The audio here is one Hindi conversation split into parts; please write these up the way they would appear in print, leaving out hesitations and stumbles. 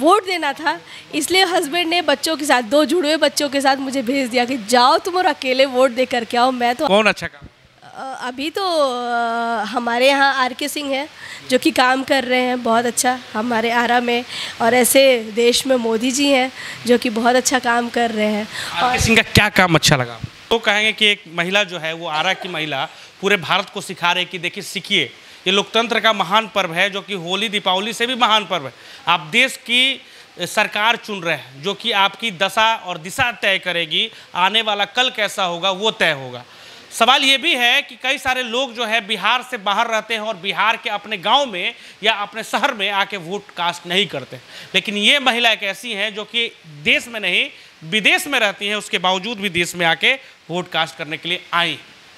वोट देना था, इसलिए हस्बैंड ने बच्चों के साथ, 2 जुड़वे बच्चों के साथ मुझे भेज दिया कि जाओ तुम और अकेले वोट दे करके आओ। मैं तो कौन अच्छा काम? अभी तो हमारे यहाँ आर.के. सिंह हैं जो कि काम कर रहे हैं बहुत अच्छा हमारे आरा में, और ऐसे देश में मोदी जी हैं जो कि बहुत अच्छा काम कर रहे हैं। आर.के. सिंह का क्या काम अच्छा लगा? तो कहेंगे कि एक महिला जो है वो आरा की महिला पूरे भारत को सिखा रही है कि देखिए सीखिए, ये लोकतंत्र का महान पर्व है जो कि होली दीपावली से भी महान पर्व है। आप देश की सरकार चुन रहे हैं जो कि आपकी दशा और दिशा तय करेगी, आने वाला कल कैसा होगा वो तय होगा। सवाल ये भी है कि कई सारे लोग जो है बिहार से बाहर रहते हैं और बिहार के अपने गांव में या अपने शहर में आके वोट कास्ट नहीं करते, लेकिन ये महिला एक ऐसी हैं जो कि देश में नहीं विदेश में रहती हैं, उसके बावजूद भी देश में आके वोट कास्ट करने के लिए आई।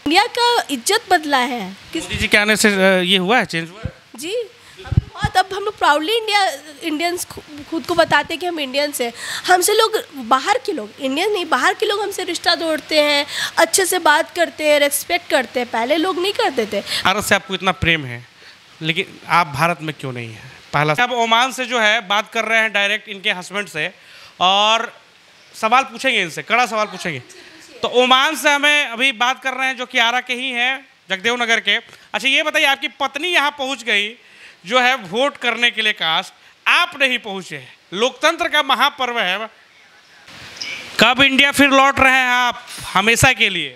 इंडिया का इज्जत बदला है मोदी जी के आने से ये हुआ है, चेंज हुआ है जी। बहुत अब हम लोग प्राउडली इंडियंस खुद को बताते हैं कि हम इंडियंस हैं। हमसे लोग, बाहर के लोग, इंडियन नहीं बाहर के लोग हमसे रिश्ता जोड़ते हैं, अच्छे से बात करते हैं, रेस्पेक्ट करते हैं, पहले लोग नहीं करते थे। भारत से आपको इतना प्रेम है लेकिन आप भारत में क्यों नहीं है? पहला अब ओमान से जो है बात कर रहे हैं डायरेक्ट इनके हस्बैंड से, और सवाल पूछेंगे इनसे, कड़ा सवाल पूछेंगे। तो ओमान से हमें अभी बात कर रहे हैं जो कि आरा के ही हैं, जगदेव नगर के। अच्छा ये बताइए, आपकी पत्नी यहाँ पहुँच गई जो है वोट करने के लिए कास्ट, आप नहीं पहुँचे, लोकतंत्र का महापर्व है, कब इंडिया फिर लौट रहे हैं आप हमेशा के लिए?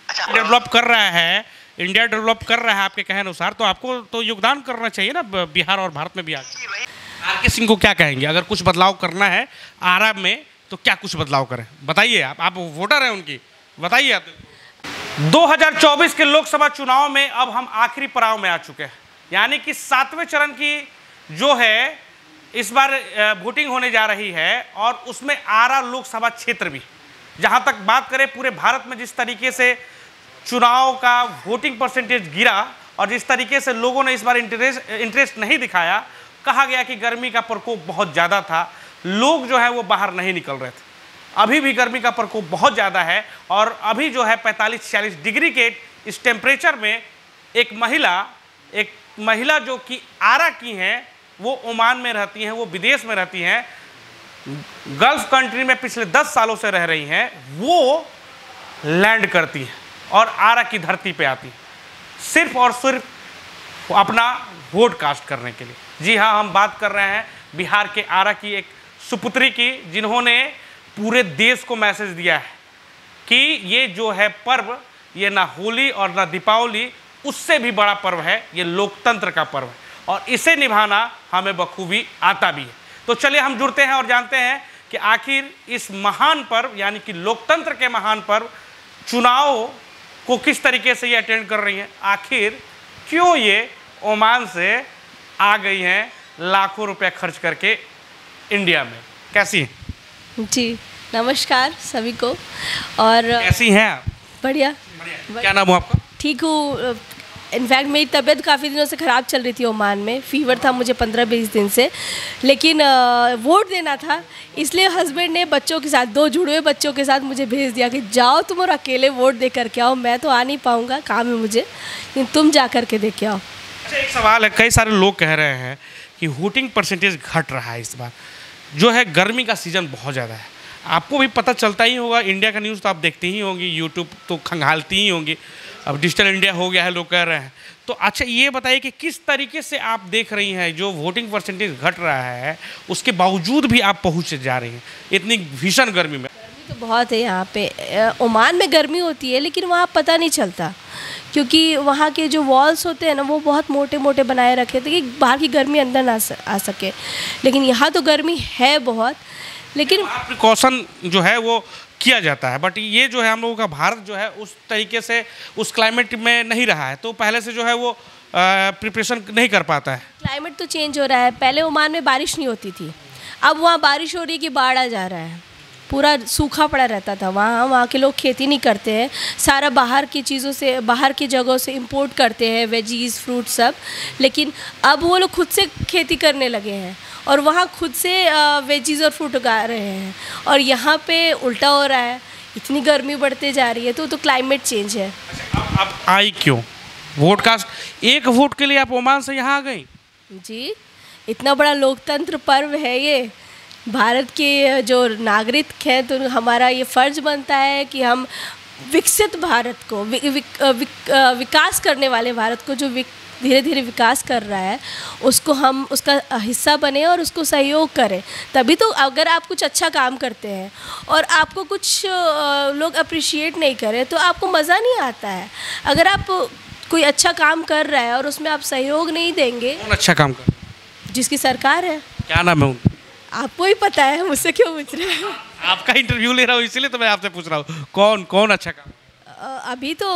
डेवलप कर रहा है, इंडिया डेवलप कर रहा है आपके कहे अनुसार, तो आपको तो योगदान करना चाहिए ना बिहार और भारत में भी। आर.के. सिंह को क्या कहेंगे अगर कुछ बदलाव करना है आरा में, तो क्या कुछ बदलाव करें? बताइए, आप वोटर हैं उनकी, बताइए आप। 2024 के लोकसभा चुनाव में अब हम आखिरी पड़ाव में आ चुके हैं, यानी कि 7वें चरण की जो है इस बार वोटिंग होने जा रही है, और उसमें आरा लोकसभा क्षेत्र भी। जहां तक बात करें पूरे भारत में जिस तरीके से चुनाव का वोटिंग परसेंटेज गिरा और जिस तरीके से लोगों ने इस बार इंटरेस्ट नहीं दिखाया, कहा गया कि गर्मी का प्रकोप बहुत ज़्यादा था, लोग जो है वो बाहर नहीं निकल रहे थे। अभी भी गर्मी का प्रकोप बहुत ज़्यादा है, और अभी जो है 45-46 डिग्री के इस टेम्परेचर में एक महिला जो कि आरा की हैं, वो ओमान में रहती हैं, वो विदेश में रहती हैं, गल्फ कंट्री में पिछले 10 सालों से रह रही हैं, वो लैंड करती हैं और आरा की धरती पे आती हैं सिर्फ और सिर्फ अपना वोट कास्ट करने के लिए। जी हाँ, हम बात कर रहे हैं बिहार के आरा की एक सुपुत्री की, जिन्होंने पूरे देश को मैसेज दिया है कि ये जो है पर्व, ये ना होली और ना दीपावली, उससे भी बड़ा पर्व है, ये लोकतंत्र का पर्व है, और इसे निभाना हमें बखूबी आता भी है। तो चलिए हम जुड़ते हैं और जानते हैं कि आखिर इस महान पर्व यानी कि लोकतंत्र के महान पर्व चुनाव को किस तरीके से ये अटेंड कर रही हैं, आखिर क्यों ये ओमान से आ गई हैं लाखों रुपए खर्च करके इंडिया में। कैसी हैं? जी नमस्कार सभी को। और कैसी हैं आप? बढ़िया। क्या नाम हो आपका? ठीक हूँ। इनफैक्ट मेरी तबीयत काफ़ी दिनों से ख़राब चल रही थी ओमान में, फीवर था मुझे 15-20 दिन से, लेकिन वोट देना था, इसलिए हस्बैंड ने बच्चों के साथ, 2 जुड़वे बच्चों के साथ मुझे भेज दिया कि जाओ तुम और अकेले वोट दे करके आओ। मैं तो आ नहीं पाऊँगा, काम है मुझे, लेकिन तुम जा कर के दे के आओ। अच्छा एक सवाल है, कई सारे लोग कह रहे हैं कि वोटिंग परसेंटेज घट रहा है इस बार, जो है गर्मी का सीज़न बहुत ज़्यादा है, आपको भी पता चलता ही होगा, इंडिया का न्यूज़ तो आप देखती ही होंगी, यूट्यूब तो खंगालती ही होंगी, अब डिजिटल इंडिया हो गया है लोग कह रहे हैं। तो अच्छा ये बताइए कि किस तरीके से आप देख रही हैं, जो वोटिंग परसेंटेज घट रहा है उसके बावजूद भी आप पहुँच जा रही हैं इतनी भीषण गर्मी में? गर्मी तो बहुत है यहाँ पे, ओमान में गर्मी होती है लेकिन वहाँ पता नहीं चलता, क्योंकि वहाँ के जो वॉल्स होते हैं ना वो बहुत मोटे मोटे बनाए रखे थे कि बाहर की गर्मी अंदर ना आ सके, लेकिन यहाँ तो गर्मी है बहुत, लेकिन प्रिकॉशन जो है वो किया जाता है, बट ये जो है हम लोगों का भारत जो है उस तरीके से उस क्लाइमेट में नहीं रहा है, तो पहले से जो है वो प्रिपरेशन नहीं कर पाता है। क्लाइमेट तो चेंज हो रहा है, पहले ओमान में बारिश नहीं होती थी, अब वहाँ बारिश हो रही है कि बाढ़ आ जा रहा है, पूरा सूखा पड़ा रहता था वहाँ के लोग खेती नहीं करते हैं, सारा बाहर की चीज़ों से, बाहर की जगहों से इंपोर्ट करते हैं, वेजीज फ्रूट सब, लेकिन अब वो लोग खुद से खेती करने लगे हैं और वहाँ खुद से वेजीज और फ्रूट उगा रहे हैं, और यहाँ पे उल्टा हो रहा है, इतनी गर्मी बढ़ते जा रही है, तो क्लाइमेट चेंज है। आप आई क्यों? वोट कास्ट, एक वोट के लिए आप ओमान से यहाँ आ गई? जी, इतना बड़ा लोकतंत्र पर्व है ये, भारत के जो नागरिक हैं, तो हमारा ये फ़र्ज़ बनता है कि हम विकसित भारत को विकास करने वाले भारत को जो धीरे धीरे विकास कर रहा है उसको हम उसका हिस्सा बने और उसको सहयोग करें। तभी तो अगर आप कुछ अच्छा काम करते हैं और आपको कुछ लोग अप्रिशिएट नहीं करें तो आपको मज़ा नहीं आता है। अगर आप कोई अच्छा काम कर रहा है और उसमें आप सहयोग नहीं देंगे। कौन अच्छा काम कर? जिसकी सरकार है। क्या नाम है उनका? आपको ही पता है, मुझसे क्यों पूछ रहे हैं? आपका इंटरव्यू ले रहा हूँ इसीलिए तो मैं आपसे पूछ रहा हूँ, कौन कौन अच्छा काम? अभी तो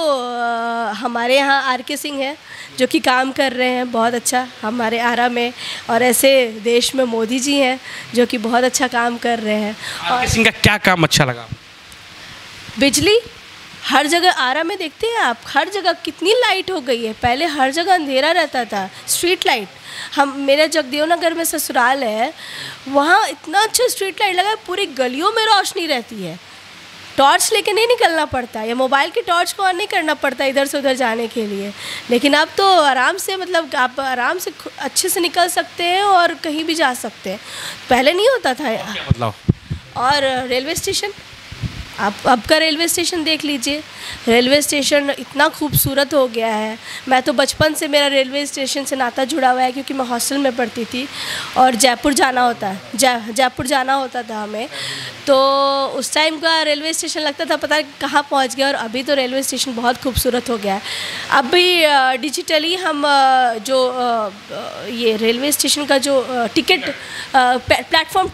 हमारे यहाँ आर.के. सिंह है जो कि काम कर रहे हैं बहुत अच्छा हमारे आरा में, और ऐसे देश में मोदी जी हैं जो कि बहुत अच्छा काम कर रहे हैं। आर.के. सिंह का क्या काम अच्छा लगा? बिजली हर जगह आरा में देखते हैं आप, हर जगह कितनी लाइट हो गई है। पहले हर जगह अंधेरा रहता था, स्ट्रीट लाइट। मेरा जगदेव नगर में ससुराल है, वहाँ इतना अच्छा स्ट्रीट लाइट लगा है, पूरी गलियों में रोशनी रहती है। टॉर्च लेके नहीं निकलना पड़ता, या मोबाइल की टॉर्च को ऑन नहीं करना पड़ता इधर से उधर जाने के लिए। लेकिन अब तो आराम से, मतलब आप आराम से अच्छे से निकल सकते हैं और कहीं भी जा सकते हैं, पहले नहीं होता था। क्या बदलाव? और रेलवे स्टेशन, आप अब का रेलवे स्टेशन देख लीजिए, रेलवे स्टेशन इतना खूबसूरत हो गया है। मैं तो बचपन से मेरा रेलवे स्टेशन से नाता जुड़ा हुआ है, क्योंकि मैं हॉस्टल में पढ़ती थी और जयपुर जाना होता है, जयपुर जाना होता था हमें। तो उस टाइम का रेलवे स्टेशन लगता था पता नहीं कहाँ पहुँच गया। और अभी तो रेलवे स्टेशन बहुत खूबसूरत हो गया है। अभी डिजिटली हम जो ये रेलवे स्टेशन का जो टिकट, प्लेटफॉर्म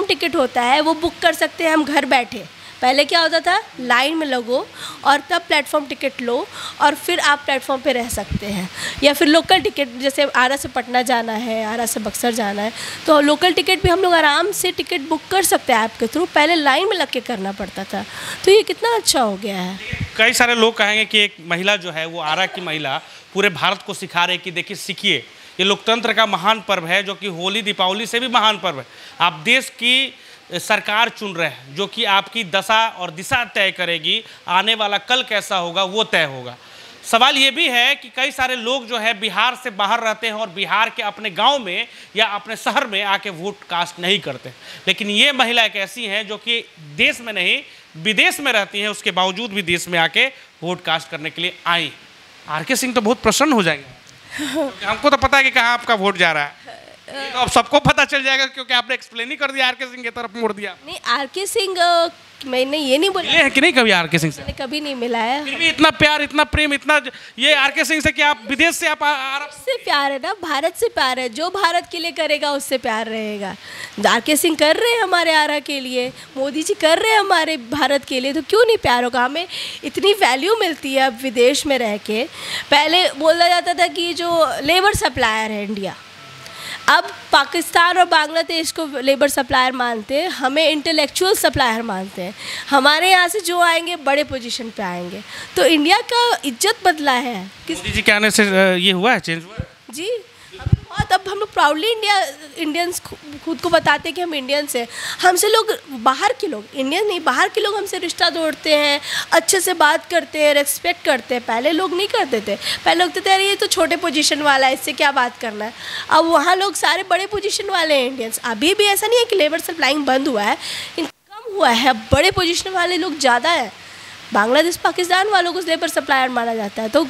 टिकट होता है वो बुक कर सकते हैं हम घर बैठे। पहले क्या होता था, लाइन में लगो और तब प्लेटफॉर्म टिकट लो और फिर आप प्लेटफॉर्म पे रह सकते हैं। या फिर लोकल टिकट, जैसे आरा से पटना जाना है, आरा से बक्सर जाना है, तो लोकल टिकट भी हम लोग आराम से टिकट बुक कर सकते हैं ऐप के थ्रू। पहले लाइन में लग के करना पड़ता था। तो ये कितना अच्छा हो गया है। कई सारे लोग कहेंगे कि एक महिला जो है वो आरा की महिला पूरे भारत को सिखा रही है कि देखिए सीखिए, ये लोकतंत्र का महान पर्व है जो कि होली दीपावली से भी महान पर्व है। आप देश की सरकार चुन रहे हैं जो कि आपकी दशा और दिशा तय करेगी, आने वाला कल कैसा होगा वो तय होगा। सवाल ये भी है कि कई सारे लोग जो है बिहार से बाहर रहते हैं और बिहार के अपने गांव में या अपने शहर में आके वोट कास्ट नहीं करते, लेकिन ये महिला एक ऐसी हैं जो कि देश में नहीं विदेश में रहती हैं, उसके बावजूद भी देश में आके वोट कास्ट करने के लिए आई। आर.के. सिंह तो बहुत प्रसन्न हो जाएंगे। हमको तो पता है कि कहाँ आपका वोट जा रहा है, तो अब सबको पता चल जाएगा क्योंकि आपने एक्सप्लेन ही कर दिया, आर.के. सिंह की तरफ मोड़ दिया। नहीं, आर.के. सिंह मैंने ये नहीं बोला है कि नहीं कभी आर.के. सिंह से? कभी नहीं मिला है। फिर भी इतना प्यार, इतना प्रेम, इतना ये आर.के. सिंह से कि आप विदेश से आप से प्यार है ना, भारत से प्यार है। जो भारत के लिए करेगा उससे प्यार रहेगा। आर.के. सिंह कर रहे हैं हमारे आरा के लिए, मोदी जी कर रहे हैं हमारे भारत के लिए, तो क्यों नहीं प्यार होगा। हमें इतनी वैल्यू मिलती है अब विदेश में रह के। पहले बोला जाता था कि जो लेबर सप्लायर है इंडिया, अब पाकिस्तान और बांग्लादेश को लेबर सप्लायर मानते हैं, हमें इंटेलेक्चुअल सप्लायर मानते हैं। हमारे यहाँ से जो आएंगे बड़े पोजीशन पे आएंगे। तो इंडिया का इज्जत बदला है। मोदी जी के आने से ये हुआ है, चेंज हुआ है जी। बहुत, अब हम लोग प्राउडली इंडियंस खुद को बताते हैं कि हम इंडियंस हैं। हमसे लोग, बाहर के लोग, इंडियन नहीं बाहर के लोग हमसे रिश्ता तोड़ते हैं, अच्छे से बात करते हैं, रेस्पेक्ट करते हैं। पहले लोग नहीं करते थे, पहले लोग कहते थे अरे ये तो छोटे पोजीशन वाला है, इससे क्या बात करना है। अब वहाँ लोग सारे बड़े पोजीशन वाले हैं इंडियंस। अभी भी ऐसा नहीं है कि लेबर सप्लाइंग बंद हुआ है, कम हुआ है, बड़े पोजीशन वाले लोग ज़्यादा है। बांग्लादेश पाकिस्तान वालों को लेबर सप्लायर माना जाता है, तो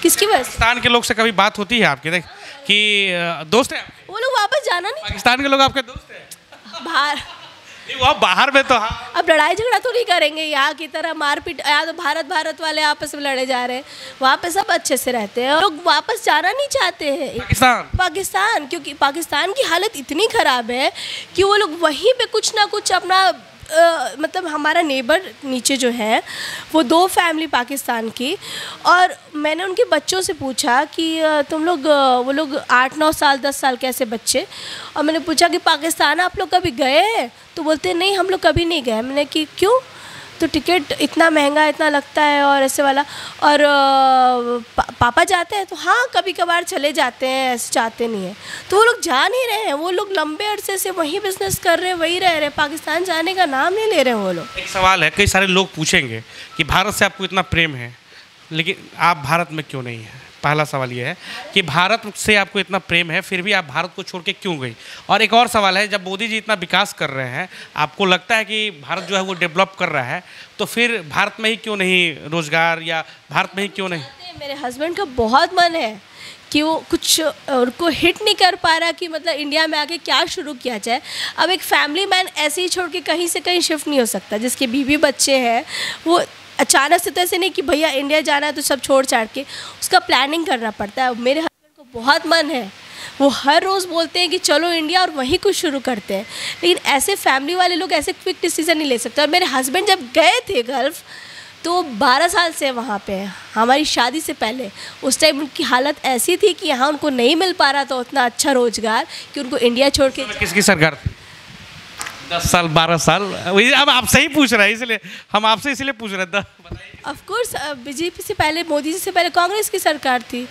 किसकी वजह से? पाकिस्तान के लोग से कभी बात होती है आपकी, देख कि दोस्त हैं वो लोग वापस जाना नहीं, पाकिस्तान के लोग आपके दोस्त हैं बाहर नहीं, वो बाहर में तो हाँ। अब लड़ाई झगड़ा तो नहीं करेंगे यहाँ की तरह, मारपीट। यहाँ तो भारत वाले आपस में लड़े जा रहे हैं, वहाँ पे सब अच्छे से रहते हैं। लोग वापस जाना नहीं चाहते हैं पाकिस्तान, क्योंकि पाकिस्तान की हालत इतनी ख़राब है कि वो लोग वहीं पे कुछ ना कुछ अपना मतलब हमारा नेबर नीचे जो है वो 2 फैमिली पाकिस्तान की, और मैंने उनके बच्चों से पूछा कि तुम लोग, वो लोग 8-9 साल 10 साल के ऐसे बच्चे, और मैंने पूछा कि पाकिस्तान आप लोग कभी गए हैं? तो बोलते नहीं हम लोग कभी नहीं गए। मैंने कि क्यों? तो टिकट इतना महंगा, इतना लगता है और ऐसे वाला। और पापा जाते हैं? तो हाँ कभी कभार चले जाते हैं, ऐसे जाते नहीं हैं। तो वो लोग जा नहीं रहे हैं, वो लोग लंबे अरसे से वहीं बिजनेस कर रहे हैं, वहीं रह रहे हैं, पाकिस्तान जाने का नाम नहीं ले रहे हैं वो लोग। एक सवाल है, कई सारे लोग पूछेंगे कि भारत से आपको इतना प्रेम है लेकिन आप भारत में क्यों नहीं हैं, पहला सवाल ये है कि भारत से आपको इतना प्रेम है, फिर भी आप भारत को छोड़ के क्यों गई? और एक और सवाल है, जब मोदी जी इतना विकास कर रहे हैं, आपको लगता है कि भारत जो है वो डेवलप कर रहा है, तो फिर भारत में ही क्यों नहीं रोजगार, या भारत में ही क्यों नहीं? मेरे हस्बैंड का बहुत मन है कि वो कुछ उनको हिट नहीं कर पा रहा कि मतलब इंडिया में आके क्या शुरू किया जाए। अब एक फैमिली मैन ऐसे ही छोड़ के कहीं से कहीं शिफ्ट नहीं हो सकता, जिसके बीवी बच्चे हैं, वो अचानक से तो ऐसे नहीं कि भैया इंडिया जाना है तो सब छोड़ छाड़ के, उसका प्लानिंग करना पड़ता है। मेरे हस्बैंड को बहुत मन है, वो हर रोज़ बोलते हैं कि चलो इंडिया और वहीं कुछ शुरू करते हैं, लेकिन ऐसे फैमिली वाले लोग ऐसे क्विक डिसीजन नहीं ले सकते। और मेरे हस्बैंड जब गए थे गल्फ़ तो 12 साल से वहाँ पे हैं, हमारी शादी से पहले। उस टाइम उनकी हालत ऐसी थी कि यहाँ उनको नहीं मिल पा रहा था उतना अच्छा रोज़गार कि उनको इंडिया छोड़ के। किसकी सरकार थी? 10 साल 12 साल, वही अब आपसे ही पूछ रहे हैं, इसलिए हम आपसे इसलिए पूछ रहे थे। ऑफ कोर्स बीजेपी से पहले, मोदी जी से पहले कांग्रेस की सरकार थी,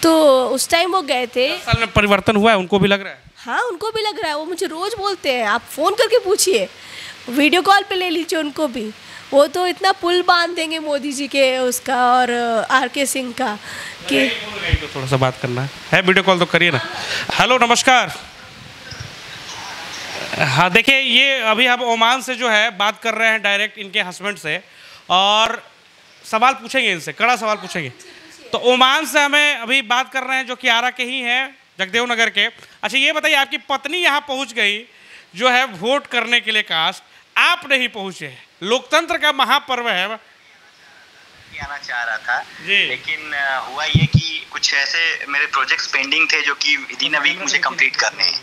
तो उस टाइम वो गए थे। 10 साल में परिवर्तन हुआ है, उनको भी लग रहा है? हाँ, उनको भी लग रहा है। वो मुझे रोज़ बोलते हैं, आप फ़ोन करके पूछिए, वीडियो कॉल पे ले लीजिए उनको भी। वो तो इतना पुल बांध देंगे मोदी जी के उसका और आर.के. सिंह का कि तो थोड़ा सा बात करना है, वीडियो कॉल तो करिए ना। हेलो, नमस्कार। हाँ, देखिए, ये अभी हम ओमान से जो है बात कर रहे हैं डायरेक्ट इनके हस्बैंड से, और सवाल पूछेंगे इनसे, कड़ा सवाल पूछेंगे। तो ओमान से हमें अभी बात कर रहे हैं, जो कि आरा के ही हैं, जगदेव नगर के। अच्छा, ये बताइए, आपकी पत्नी यहाँ पहुँच गई जो है वोट करने के लिए कास्ट, आप नहीं पहुँचे। लोकतंत्र का महापर्व है। आना चाह रहा था लेकिन हुआ ये कि कुछ ऐसे मेरे प्रोजेक्ट्स पेंडिंग थे जो कि विदिन अ वीक मुझे कंप्लीट करने हैं,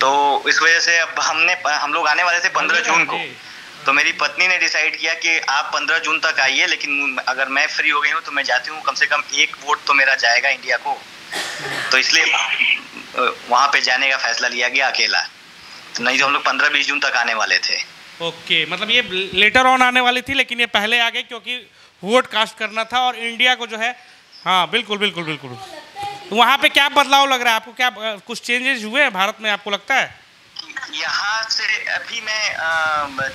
तो इस वजह से अब हम लोग आने वाले थे 15 जून को। तो मेरी पत्नी ने डिसाइड किया कि आप 15 जून तक आइए, लेकिन अगर मैं फ्री हो गई हूँ तो मैं जाती हूँ, कम से कम एक वोट तो मेरा जाएगा इंडिया को। तो इसलिए वहाँ पे जाने का फैसला लिया गया अकेला, तो नहीं तो हम लोग 15-20 जून तक आने वाले थे। ओके, मतलब ये लेटर ऑन आने वाली थी, लेकिन ये पहले आ गए क्योंकि वोट कास्ट करना था और इंडिया को जो है। हाँ, बिल्कुल बिल्कुल बिल्कुल। तो वहाँ पे क्या बदलाव लग रहा है आपको? क्या कुछ चेंजेस हुए हैं भारत में, आपको लगता है? यहाँ से अभी मैं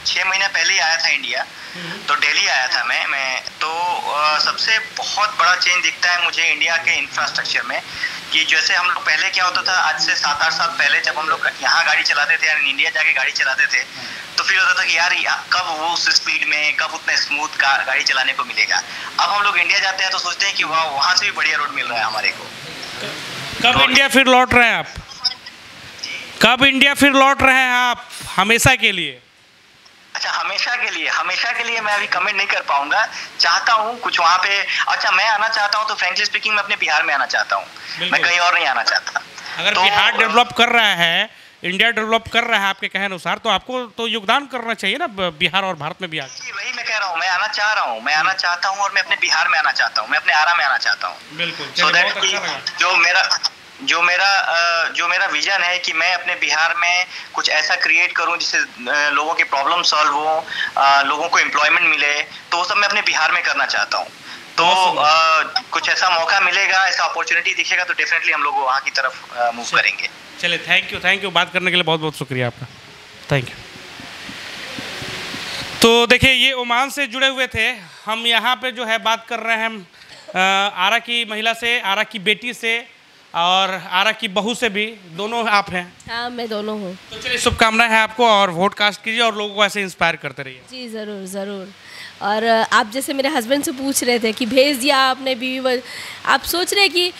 6 महीना पहले ही आया था इंडिया, तो दिल्ली आया था मैं तो सबसे बहुत बड़ा चेंज दिखता है मुझे इंडिया के इंफ्रास्ट्रक्चर में, कि जैसे हम लोग पहले क्या होता था, आज से 7-8 साल पहले जब हम लोग यहाँ गाड़ी चलाते थे, यानी इंडिया जाके गाड़ी चलाते थे, तो फिर होता था कि यार कब वो उस स्पीड में, कब उतना स्मूथ गाड़ी चलाने को मिलेगा। अब हम लोग इंडिया जाते हैं तो सोचते हैं कि वाह, वहाँ से भी बढ़िया रोड मिल रहा है हमारे को। कब इंडिया फिर लौट रहे हैं आप? कब इंडिया फिर लौट रहे हैं आप? हमेशा के लिए? अच्छा, हमेशा के लिए मैं अभी कमेंट नहीं कर पाऊंगा। चाहता हूँ कुछ वहाँ पे। अच्छा, मैं आना चाहता हूँ तो फ्रेंकली स्पीकिंग मैं अपने बिहार में आना चाहता हूँ, मैं कहीं और नहीं आना चाहता। अगर बिहार डेवलप कर रहा है, इंडिया डेवलप कर रहा है आपके कहे अनुसार, तो आपको तो योगदान करना चाहिए ना बिहार और भारत में भी आगे। वही मैं कह रहा हूँ, मैं आना चाह रहा हूँ, मैं आना चाहता हूँ, और मैं अपने बिहार में आना चाहता हूँ, मैं अपने आरा में आना चाहता हूँ। बिल्कुल, सो दैट जो मेरा विजन है कि मैं अपने बिहार में कुछ ऐसा क्रिएट करूं जिससे लोगों की प्रॉब्लम सॉल्व हो, लोगों को एम्प्लॉयमेंट मिले, तो वो सब मैं अपने बिहार में करना चाहता हूं। तो कुछ ऐसा मौका मिलेगा, ऐसा अपॉर्चुनिटी दिखेगा तो डेफिनेटली हम लोग वहाँ की तरफ मूव करेंगे। चलिए, थैंक यू बात करने के लिए, बहुत बहुत शुक्रिया आपका, थैंक यू। तो देखिए, ये ओमान से जुड़े हुए थे। हम यहाँ पे जो है बात कर रहे हैं आरा की महिला से, आरा की बेटी से और आरा की बहू से भी। दोनों आप हैं? हाँ, मैं दोनों हूँ। तो चलिए, शुभकामनाएं हैं आपको, और वोट कास्ट कीजिए और लोगों को ऐसे इंस्पायर करते रहिए। जी, ज़रूर ज़रूर। और आप जैसे मेरे हस्बैंड से पूछ रहे थे कि भेज दिया आपने बीवी, आप सोच रहे कि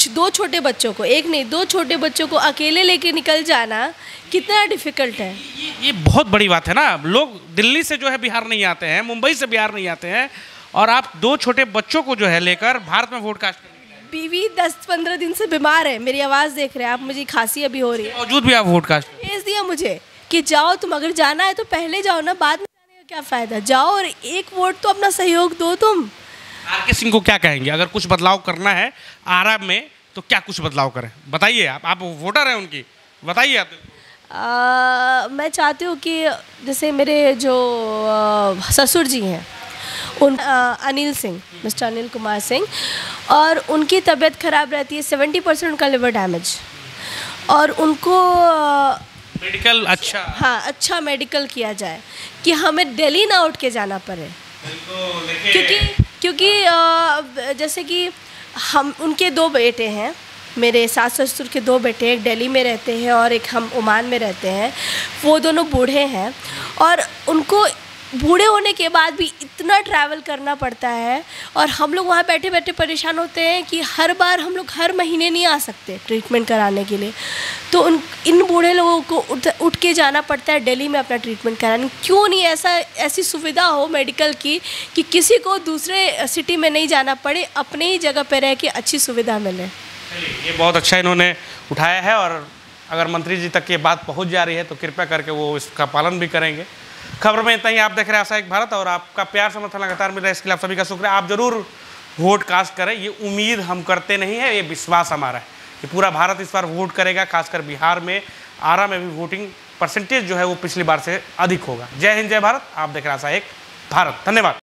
दो छोटे बच्चों को, एक नहीं 2 छोटे बच्चों को अकेले लेके निकल जाना कितना डिफ़िकल्ट है। ये बहुत बड़ी बात है ना। लोग दिल्ली से जो है बिहार नहीं आते हैं, मुंबई से बिहार नहीं आते हैं, और आप 2 छोटे बच्चों को जो है लेकर भारत में वोट कास्ट। बीवी 10-15 दिन से बीमार है, मेरी आवाज़ देख रहे हैं आप, मुझे खांसी अभी हो रही है, बावजूद भी आप वोट कास्ट भेज दिया मुझे कि जाओ, तुम अगर जाना है तो पहले जाओ ना, बाद में जाने का क्या फ़ायदा, जाओ और एक वोट तो अपना सहयोग दो तुम। आर.के. सिंह को क्या कहेंगे? अगर कुछ बदलाव करना है आरा में तो क्या कुछ बदलाव करें, बताइए। आप वोटर हैं उनकी, बताइए आप। मैं चाहती हूँ कि जैसे मेरे जो ससुर जी हैं, अनिल सिंह, मिस्टर अनिल कुमार सिंह, और उनकी तबीयत ख़राब रहती है, 70% उनका लिवर डैमेज, और उनको मेडिकल अच्छा मेडिकल किया जाए कि हमें दिल्ली ना उठ के जाना पड़े। क्योंकि जैसे कि हम उनके 2 बेटे हैं, मेरे सास ससुर के 2 बेटे, एक दिल्ली में रहते हैं और एक हम ओमान में रहते हैं। वो दोनों बूढ़े हैं और उनको बूढ़े होने के बाद भी इतना ट्रैवल करना पड़ता है और हम लोग वहाँ बैठे बैठे परेशान होते हैं कि हर बार हम लोग हर महीने नहीं आ सकते ट्रीटमेंट कराने के लिए। तो इन बूढ़े लोगों को उठ के जाना पड़ता है दिल्ली में अपना ट्रीटमेंट कराने। क्यों नहीं ऐसी सुविधा हो मेडिकल की कि किसी को दूसरे सिटी में नहीं जाना पड़े, अपने ही जगह पर रह के अच्छी सुविधा मिले। ये बहुत अच्छा इन्होंने उठाया है और अगर मंत्री जी तक ये बात पहुँच जा रही है तो कृपया करके वो इसका पालन भी करेंगे। खबर में इतना ही। आप देख रहे हैं आशा एक भारत और आपका प्यार समर्थन लगातार मिल रहा है, इसके लिए आप सभी का शुक्रिया। आप जरूर वोट कास्ट करें, ये उम्मीद हम करते नहीं है, ये विश्वास हमारा है कि पूरा भारत इस बार वोट करेगा। खासकर बिहार में, आरा में भी वोटिंग परसेंटेज जो है वो पिछली बार से अधिक होगा। जय हिंद, जय भारत। आप देख रहे हैं आशा एक भारत। धन्यवाद।